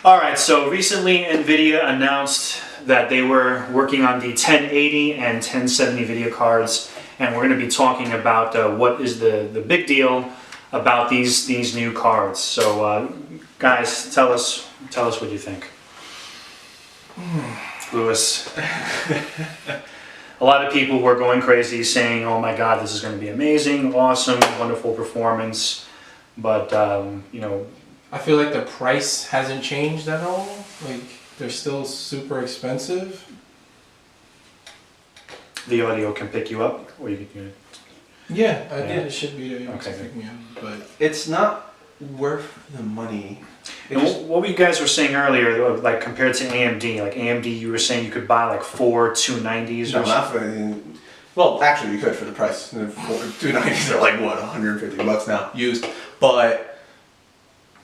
All right, so recently nVidia announced that they were working on the 1080 and 1070 video cards, and we're going to be talking about what is the big deal about these new cards. So, guys, tell us what you think. Louis. A lot of people were going crazy saying, oh my god, this is going to be amazing, awesome, wonderful performance, but you know, I feel like the price hasn't changed at all. Like, they're still super expensive. the audio can pick you up, or you can. Yeah, I did. It should be able to Okay. pick me up, but It's not worth the money. It And just, what you guys were saying earlier, like compared to AMD, like AMD, you were saying you could buy like 4 290s no, or not for anything. Well, actually, you could for the price. The 290s are like what, $150 now used. But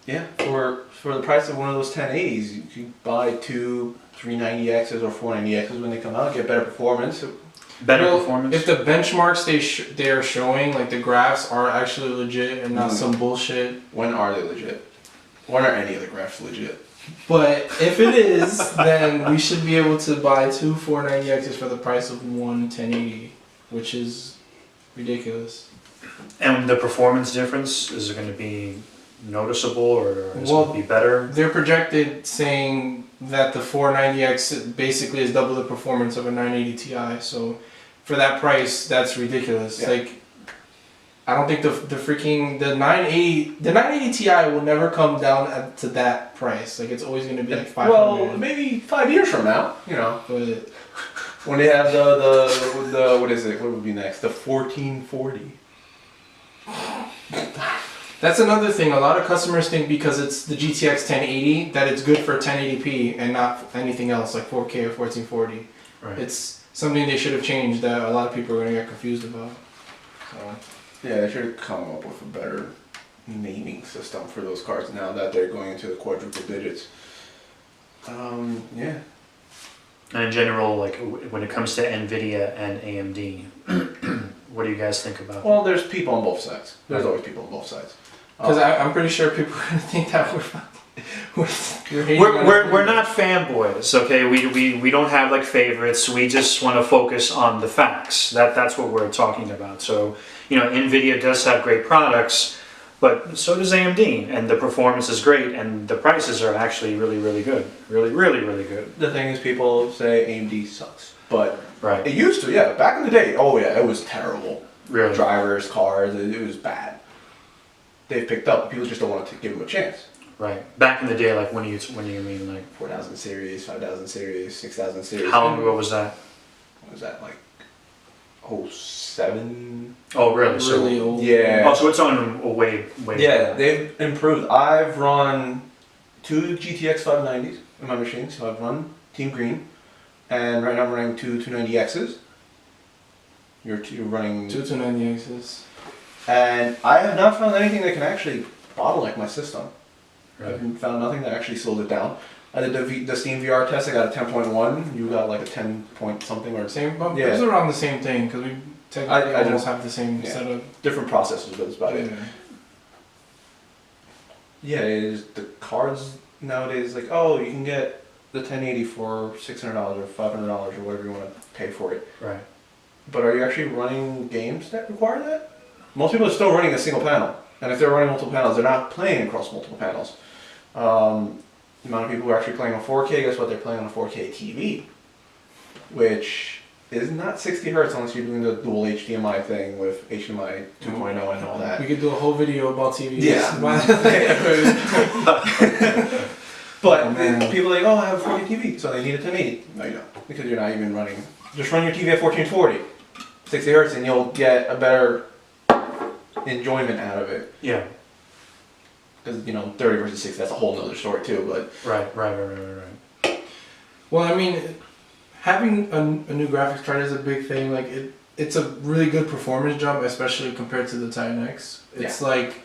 yeah, for the price of one of those 1080s, you could buy two 390Xs or 490Xs when they come out, get better performance. better well, performance. if the benchmarks they are showing, like the graphs are actually legit and not some bullshit. When are they legit? When are any of the graphs legit? But if it is, then we should be able to buy two 490Xs for the price of one 1080, which is ridiculous. And the performance difference, is it going to be noticeable, or is it Well, going to be better? They're projected saying that the 490X basically is double the performance of a 980 Ti. So for that price, that's ridiculous. Yeah. Like, I don't think the 980 Ti will never come down to that price. Like, it's always going to be like 500. Well, maybe 5 years from now, you know. But When they have the what is it? What would be next? The 1440. that's another thing. A lot of customers think because it's the GTX 1080 that it's good for 1080p and not anything else like 4K or 1440. Right. It's something they should have changed that a lot of people are going to get confused about. So. Yeah, they should have come up with a better naming system for those cards now that they're going into the quadruple digits. Yeah. And in general, like when it comes to nVidia and AMD, what do you guys think about? Well, there's people on both sides. There's always people on both sides. Because I'm pretty sure people are going to think that we're hating on We're not fanboys, okay? We don't have like favorites. We just want to focus on the facts. That's what we're talking about. So, you know, nVidia does have great products, but so does AMD, and the performance is great, and the prices are actually really good. Really good. The thing is, people say AMD sucks, but Right. it used to. Yeah, back in the day. Oh yeah, it was terrible. Really. Drivers, cars, it was bad. They've picked up. People just don't want to give them a chance. Right. Back in the day, like when do you mean, like 4,000 series, 5,000 series, 6,000 series. how long ago was that? What was that, like 07? Oh, really? So, really old. Yeah. oh, so it's on way. Yeah, they've improved. I've run two GTX 590s in my machine, so I've run Team Green, and right now I'm running two 290Xs. You're running... Two 290Xs. And I have not found anything that can actually bottleneck my system. Really? I've found nothing that actually slowed it down. I did the Steam VR test, I got a 10.1, you got like a 10 point something or Same, but Yeah. it was around the same thing because we technically I almost don't- have the same yeah. setup. different processors, but that's about it. Yeah. Yeah, it is the cards nowadays, like, oh, you can get the 1080 for $600 or $500 or whatever you want to pay for it. Right. But are you actually running games that require that? Most people are still running a single panel. And if they're running multiple panels, they're not playing across multiple panels. The amount of people who are actually playing on 4K, guess what? They're playing on a 4K TV. Which is not 60 hertz unless you're doing the dual HDMI thing with HDMI 2.0 and all that. We could do a whole video about TVs. Yeah. But people are like, oh, I have a 4K TV, so they need a 1080. No, you don't, because you're not even running. Just run your TV at 1440, 60 hertz, and you'll get a better enjoyment out of it. Yeah. Because, you know, 30 versus 60, that's a whole nother story too, but... Right. Well, I mean, having a new graphics card is a big thing. Like, it's a really good performance jump, especially compared to the Titan X. It's like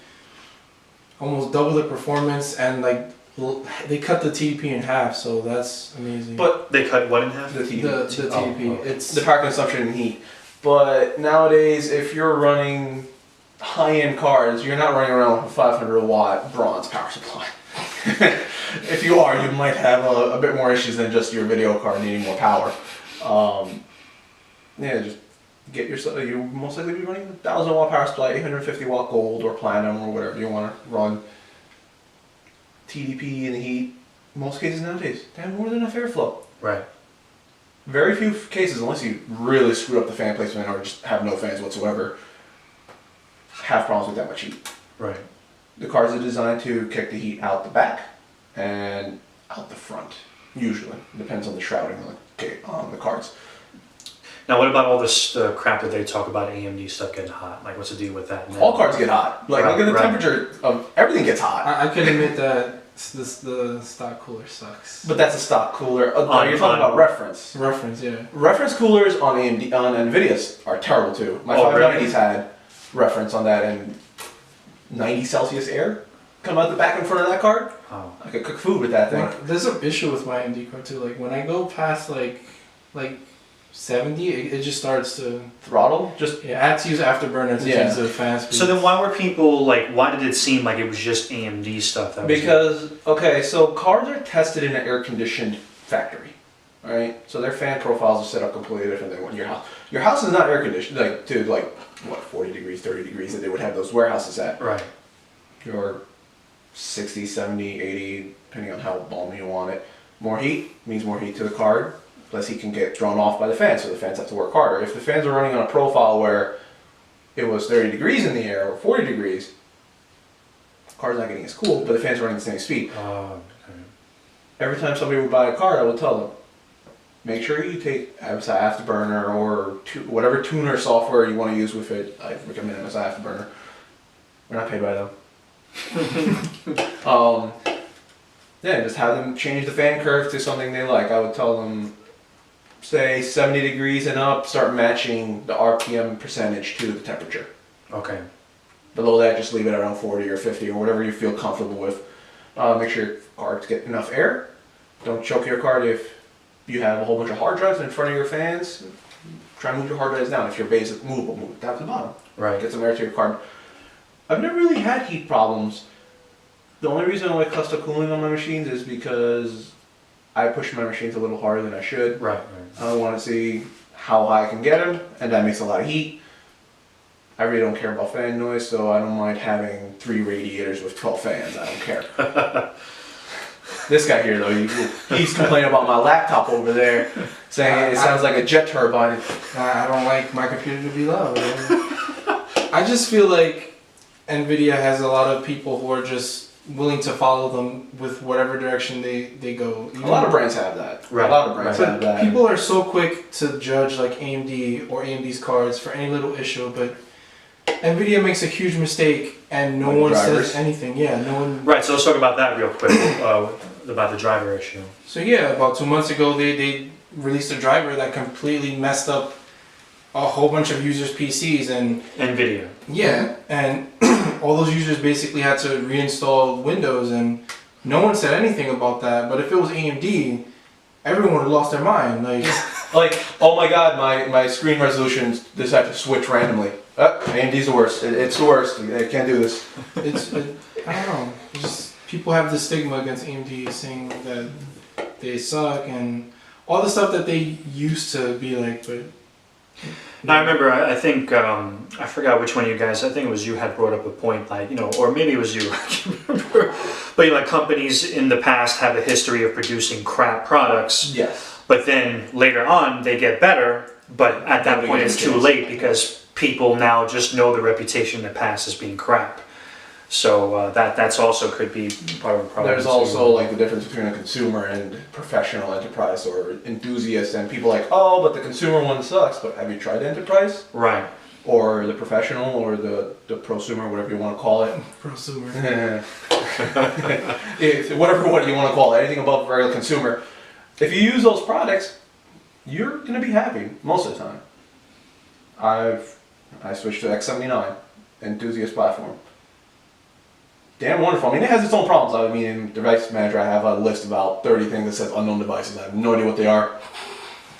almost double the performance, and like they cut the TDP in half, so that's amazing. But They cut what in half? the TV, the TDP, oh. it's the power consumption and heat. But nowadays, if you're running high-end cards, you're not running around with a 500 watt bronze power supply. if you are, you might have a bit more issues than just your video card needing more power. Yeah, just get yourself. You most likely be running a 1,000-watt power supply, 850-watt gold or platinum or whatever you want to run. TDP in the heat. Most cases nowadays, they have more than enough airflow. Right. Very few cases, unless you really screwed up the fan placement or just have no fans whatsoever, have problems with that much heat. Right. The cards are designed to kick the heat out the back and out the front, usually. Depends on the shrouding on the cards. Now, what about all this crap that they talk about AMD stuff getting hot? Like, what's the deal with that? All cards get hot. Like, Right, look at the right. temperature of everything gets hot. I can admit that the stock cooler sucks. But that's a stock cooler. You're talking on- about reference. Reference, yeah. Reference coolers on AMD on nVidia's are terrible too. My 590s had reference on that, and 90 Celsius air come out the back and front of that card. Oh. I could cook food with that thing. There's an issue with my AMD card too. Like when I go past like 70, it just starts to. Throttle, just Yeah, I had to use Afterburner to Yeah. change the fan speed. So then why were people like, why did it seem like it was just AMD stuff? That was because okay, so cards are tested in an air-conditioned factory, right? So their fan profiles are set up completely different than what your house. Your house is not air-conditioned, like to like what 40 degrees, 30 degrees that they would have those warehouses at. Right. Your 60, 70, 80, depending on how balmy you want it. More heat means more heat to the card. Less heat can get drawn off by the fans, so the fans have to work harder. If the fans are running on a profile where it was 30 degrees in the air or 40 degrees, the card's not getting as cool, but the fans are running the same speed. Okay. Every time somebody would buy a card, I would tell them, make sure you take MSI Afterburner or whatever tuner software you want to use with it. I recommend MSI Afterburner. We're not paid by them. Yeah, just have them change the fan curve to something they like. I would tell them, say 70 degrees and up, start matching the RPM percentage to the temperature. Okay. Below that, just leave it around 40 or 50 or whatever you feel comfortable with. Make sure your cards get enough air. Don't choke your card if you have a whole bunch of hard drives in front of your fans. Try and move your hard drives down. If your base is movable, move it down to the bottom. Right. Get some air to your card. I've never really had heat problems. The only reason I like cluster cooling on my machines is because I push my machines a little harder than I should. Right. I want to see how high I can get them, and that makes a lot of heat. I really don't care about fan noise, so I don't mind having 3 radiators with 12 fans. I don't care. This guy here, though, he's complaining about my laptop over there, saying it sounds like a jet turbine. I don't like my computer to be loud. I just feel like nVidia has a lot of people who are just willing to follow them with whatever direction they go. A lot of brands have that. Right. A lot of brands But have that. people are so quick to judge like AMD or AMD's cards for any little issue, but nVidia makes a huge mistake and no Like one drivers? says anything. Yeah, no one. Right. So let's talk about that real quick. About the driver issue. So yeah, about 2 months ago they released a driver that completely messed up a whole bunch of users' PCs and nVidia. yeah, and all those users basically had to reinstall Windows and no one said anything about that. But if it was AMD, everyone would have lost their mind. Like, oh my god, my screen resolutions decided to switch randomly. AMD's the worst. It's the worst. I can't do this. I don't know. It's just people have the stigma against AMD saying that they suck and all the stuff that they used to be like, but. Now I remember, I think, I forgot which one of you guys, I think it was you had brought up a point like, or maybe it was you, I can't remember. But like companies in the past have a history of producing crap products, Yes. but then later on they get better, but at that Nobody point gives it's a too chance. late because people now just know the reputation in the past as being crap. So that's also could be part of the problem. There's too. also like the difference between a consumer and professional enterprise or enthusiast, and people like, oh, but the consumer one sucks. But have you tried the enterprise Right. or the professional or the prosumer, whatever you want to call it? Prosumer. Whatever what you want to call it, anything above regular consumer. If you use those products, you're gonna be happy most of the time. I switched to X79 enthusiast platform. Damn wonderful. I mean, it has its own problems. I mean, in device manager, I have a list of about 30 things that says unknown devices. I have no idea what they are.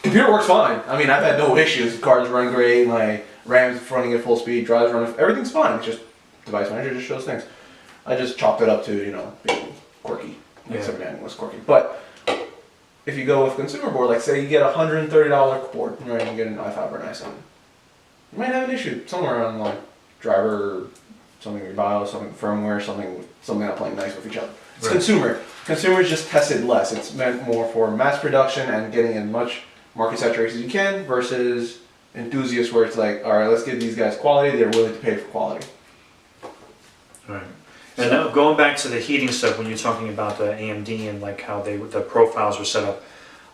Computer works fine. I mean, I've had no issues. Cards run great. My RAM's running at full speed. Drives running. Everything's fine. It's just device manager just shows things. I just chopped it up to being quirky. Yeah. 790 was quirky. But if you go with consumer board, like say you get a $130 board, right? You get an i5 or an i7. You might have an issue somewhere on like driver, something with BIOS, something firmware, something not playing nice with each other. It's Right. consumer. Consumer's just tested less. It's meant more for mass production and getting as much market saturation as you can versus enthusiasts where it's like, all right, let's give these guys quality. They're willing to pay for quality. Right. And now going back to the heating stuff, when you're talking about the AMD and like how the profiles were set up,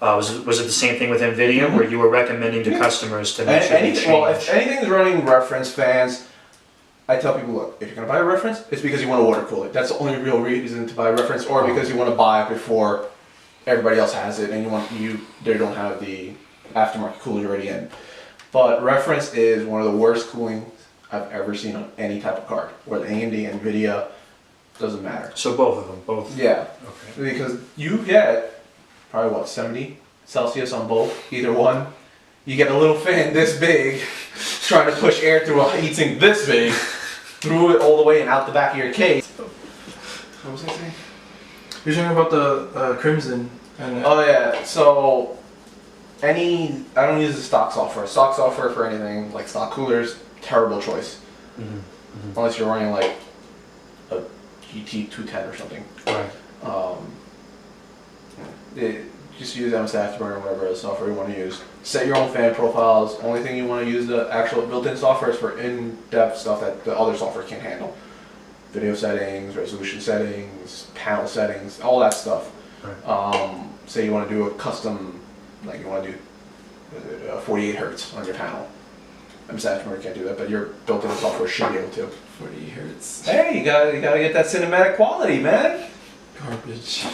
was it the same thing with nVidia, Mhm. where you were recommending to Yeah. customers to make sure they change? Well, if anything's running reference fans, I tell people, look, if you're gonna buy a reference, it's because you want to water cool it. That's the only real reason to buy a reference, or because you want to buy it before everybody else has it, and they don't have the aftermarket cooling already in. But reference is one of the worst cooling I've ever seen on any type of card, whether AMD, nVidia, doesn't matter. So both of them, both. Yeah, Okay. because you get probably 70 Celsius on both, either one. You get a little fan this big, trying to push air through a heatsink this big, through it all the way and out the back of your case. What was I saying? You're talking about the Crimson and Oh yeah, so I don't use the stock software. Stock software for anything, like stock coolers, terrible choice. Mm-hmm. Unless you're running like a GT210 or something. Right. Just use MS Afterburner or whatever other software you want to use. Set your own fan profiles. Only thing you want to use the actual built-in software is for in-depth stuff that the other software can't handle. Video settings, resolution settings, panel settings, all that stuff. Right. Say you want to do a custom, like you want to do 48 hertz on your panel. MS Afterburner can't do that, but your built-in software should be able to. 40 hertz. Hey, you gotta get that cinematic quality, man. Garbage.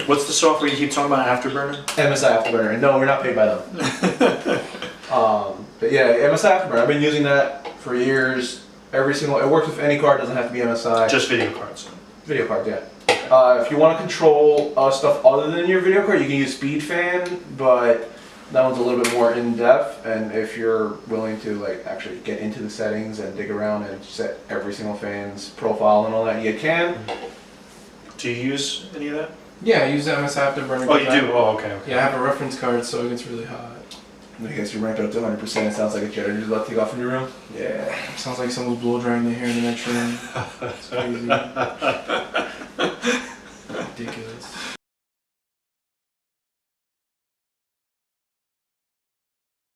What's the software you keep talking about, Afterburner? MSI Afterburner, and no, we're not paid by them. But yeah, MSI Afterburner, I've been using that for years. It works with any card, doesn't have to be MSI. Just video cards. Video card, yeah. If you want to control stuff other than your video card, you can use SpeedFan, but that one's a little bit more in depth. And if you're willing to like actually get into the settings and dig around and set every single fan's profile and all that, you can. Do you use any of that? Yeah, I use MS Afterburner. Oh, you do? Oh, okay. Yeah, I have a reference card, so it gets really hot. I guess you ranked up to 100%. It sounds like a generator's about to take off in your room. Yeah. Sounds like someone's blow drying their hair in the next room. It's crazy.